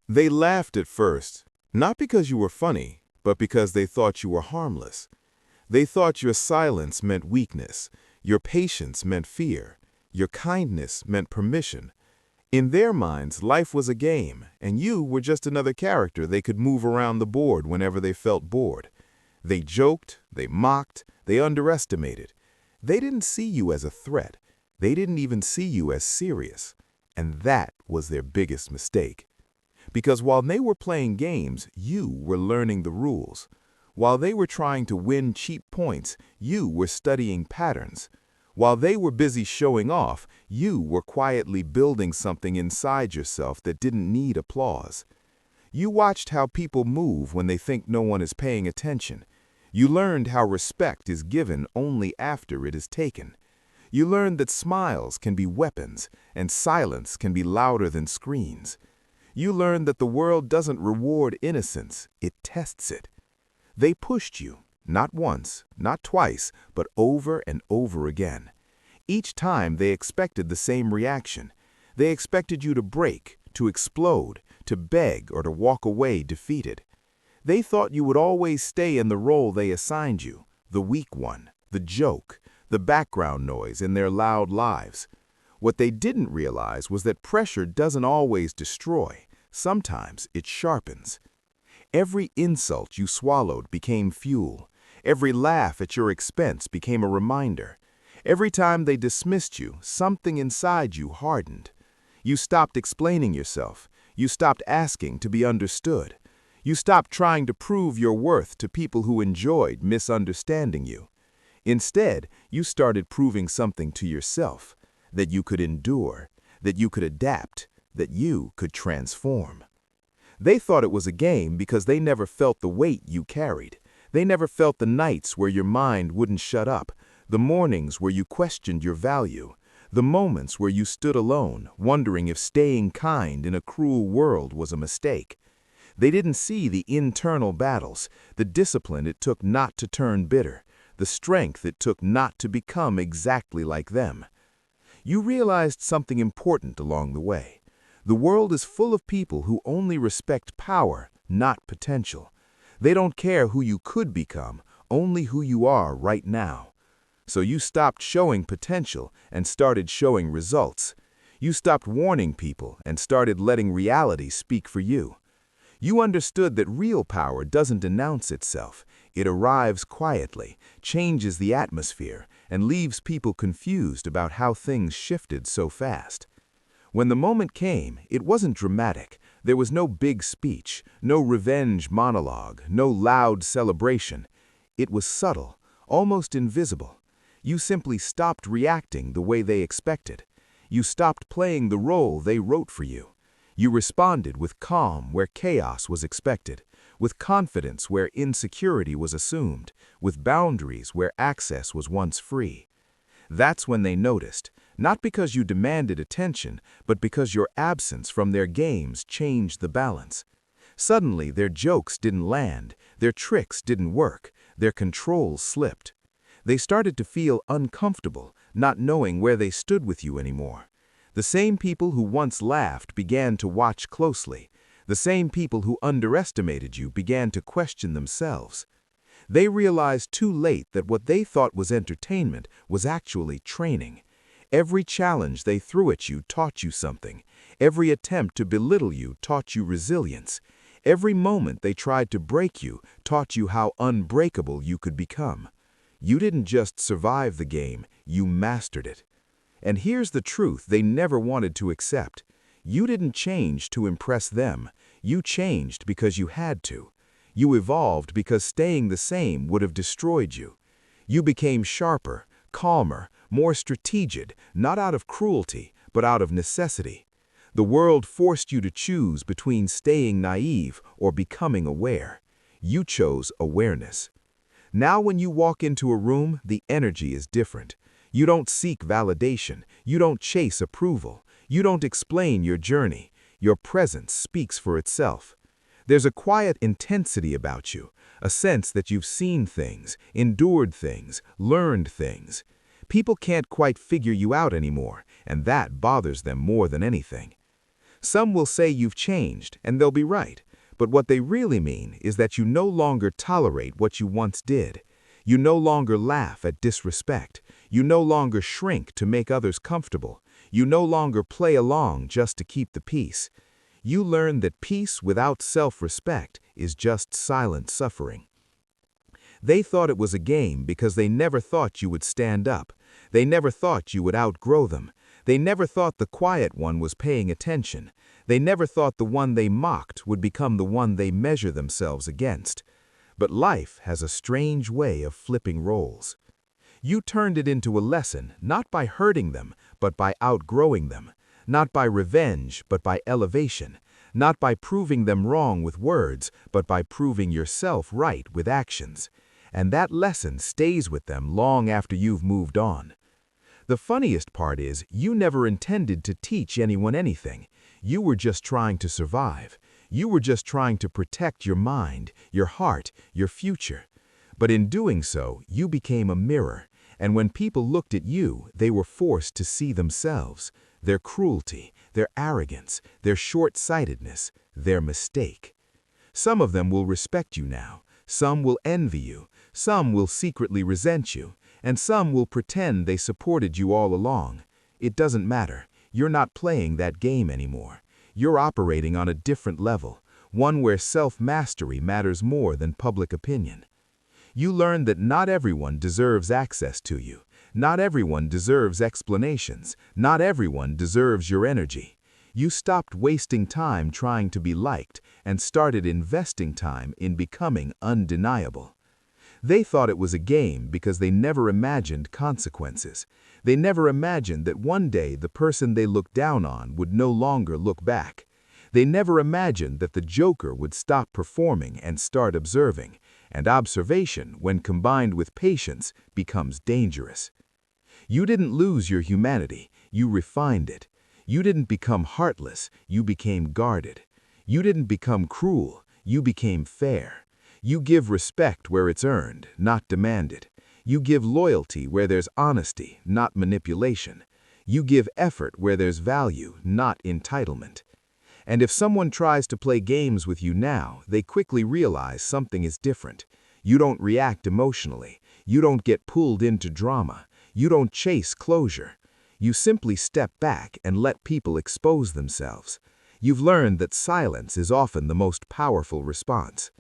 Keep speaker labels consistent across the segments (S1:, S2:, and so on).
S1: They laughed at first, not because you were funny, but because they thought you were harmless. They thought your silence meant weakness, your patience meant fear, your kindness meant permission. In their minds, life was a game, and you were just another character they could move around the board whenever they felt bored. They joked, they mocked, they underestimated. They didn't see you as a threat. They didn't even see you as serious. And that was their biggest mistake. Because while they were playing games, you were learning the rules. While they were trying to win cheap points, you were studying patterns. While they were busy showing off, you were quietly building something inside yourself that didn't need applause. You watched how people move when they think no one is paying attention. You learned how respect is given only after it is taken. You learned that smiles can be weapons and silence can be louder than screams. You learned that the world doesn't reward innocence, it tests it. They pushed you, not once, not twice, but over and over again. Each time they expected the same reaction. They expected you to break, to explode, to beg, or to walk away defeated. They thought you would always stay in the role they assigned you, the weak one, the joke, the background noise in their loud lives. What they didn't realize was that pressure doesn't always destroy. Sometimes it sharpens. Every insult you swallowed became fuel. Every laugh at your expense became a reminder. Every time they dismissed you, something inside you hardened. You stopped explaining yourself. You stopped asking to be understood. You stopped trying to prove your worth to people who enjoyed misunderstanding you. Instead, you started proving something to yourself, that you could endure, that you could adapt, that you could transform. They thought it was a game because they never felt the weight you carried. They never felt the nights where your mind wouldn't shut up, the mornings where you questioned your value, the moments where you stood alone, wondering if staying kind in a cruel world was a mistake. They didn't see the internal battles, the discipline it took not to turn bitter, the strength it took not to become exactly like them. You realized something important along the way. The world is full of people who only respect power, not potential. They don't care who you could become, only who you are right now. So you stopped showing potential and started showing results. You stopped warning people and started letting reality speak for you. You understood that real power doesn't announce itself. It arrives quietly, changes the atmosphere, and leaves people confused about how things shifted so fast. When the moment came, it wasn't dramatic. There was no big speech, no revenge monologue, no loud celebration. It was subtle, almost invisible. You simply stopped reacting the way they expected. You stopped playing the role they wrote for you. You responded with calm where chaos was expected, with confidence where insecurity was assumed, with boundaries where access was once free. That's when they noticed, not because you demanded attention, but because your absence from their games changed the balance. Suddenly, their jokes didn't land, their tricks didn't work, their control slipped. They started to feel uncomfortable, not knowing where they stood with you anymore. The same people who once laughed began to watch closely. The same people who underestimated you began to question themselves. They realized too late that what they thought was entertainment was actually training. Every challenge they threw at you taught you something. Every attempt to belittle you taught you resilience. Every moment they tried to break you taught you how unbreakable you could become. You didn't just survive the game, you mastered it. And here's the truth they never wanted to accept. You didn't change to impress them. You changed because you had to. You evolved because staying the same would have destroyed you. You became sharper, calmer, more strategic, not out of cruelty, but out of necessity. The world forced you to choose between staying naive or becoming aware. You chose awareness. Now when you walk into a room, the energy is different. You don't seek validation. You don't chase approval. You don't explain your journey. Your presence speaks for itself. There's a quiet intensity about you, a sense that you've seen things, endured things, learned things. People can't quite figure you out anymore, and that bothers them more than anything.
S2: Some will say you've changed, and they'll be right. But what they really mean is that you no longer tolerate what you once did. You no longer laugh at disrespect. You no longer shrink to make others comfortable. You no longer play along just to keep the peace. You learn that peace without self-respect is just silent suffering. They thought it was a game because they never thought you would stand up. They never thought you would outgrow them. They never thought the quiet one was paying attention. They never thought the one they mocked would become the one they measure themselves against. But life has a strange way of flipping roles. You turned it into a lesson, not by hurting them, but by outgrowing them. Not by revenge, but by elevation. Not by proving them wrong with words, but by proving yourself right with actions. And that lesson stays with them long after you've moved on. The funniest part is, you never intended to teach anyone anything. You were just trying to survive. You were just trying to protect your mind, your heart, your future. But in doing so, you became a mirror. And when people looked at you, they were forced to see themselves, their cruelty, their arrogance, their short-sightedness, their mistake. Some of them will respect you now. Some will envy you. Some will secretly resent you. And some will pretend they supported you all along. It doesn't matter. You're not playing that game anymore. You're operating on a different level, one where self-mastery matters more than public opinion. You learn that not everyone deserves access to you. Not everyone deserves explanations. Not everyone deserves your energy. You stopped wasting time trying to be liked and started investing time in becoming undeniable. They thought it was a game because they never imagined consequences. They never imagined that one day the person they looked down on would no longer look back. They never imagined that the joker would stop performing and start observing, and observation, when combined with patience, becomes dangerous. You didn't lose your humanity, you refined it. You didn't become heartless, you became guarded. You didn't become cruel, you became fair. You give respect where it's earned, not demanded. You give loyalty where there's honesty, not manipulation. You give effort where there's value, not entitlement. And if someone tries to play games with you now, they quickly realize something is different. You don't react emotionally. You don't get pulled into drama. You don't chase closure. You simply step back and let people expose themselves. You've learned that silence is often the most powerful response.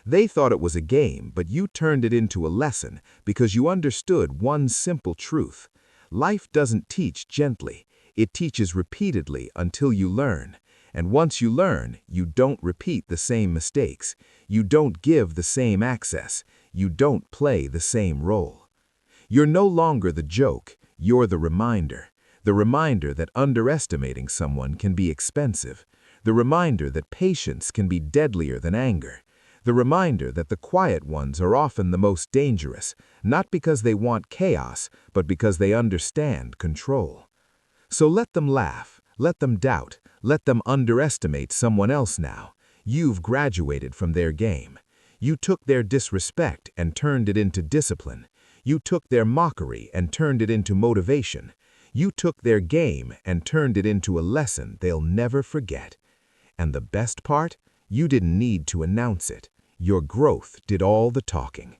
S2: They thought it was a game, but you turned it into a lesson because you understood one simple truth. Life doesn't teach gently. It teaches repeatedly until you learn. And once you learn, you don't repeat the same mistakes. You don't give the same access. You don't play the same role. You're no longer the joke. You're the reminder. The reminder that underestimating someone can be expensive. The reminder that patience can be deadlier than anger. The reminder that the quiet ones are often the most dangerous, not because they want chaos, but because they understand control. So let them laugh, let them doubt, let them underestimate someone else now. You've graduated from their game. You took their disrespect and turned it into discipline. You took their mockery and turned it into motivation. You took their game and turned it into a lesson they'll never forget. And the best part? You didn't need to announce it. Your growth did all the talking.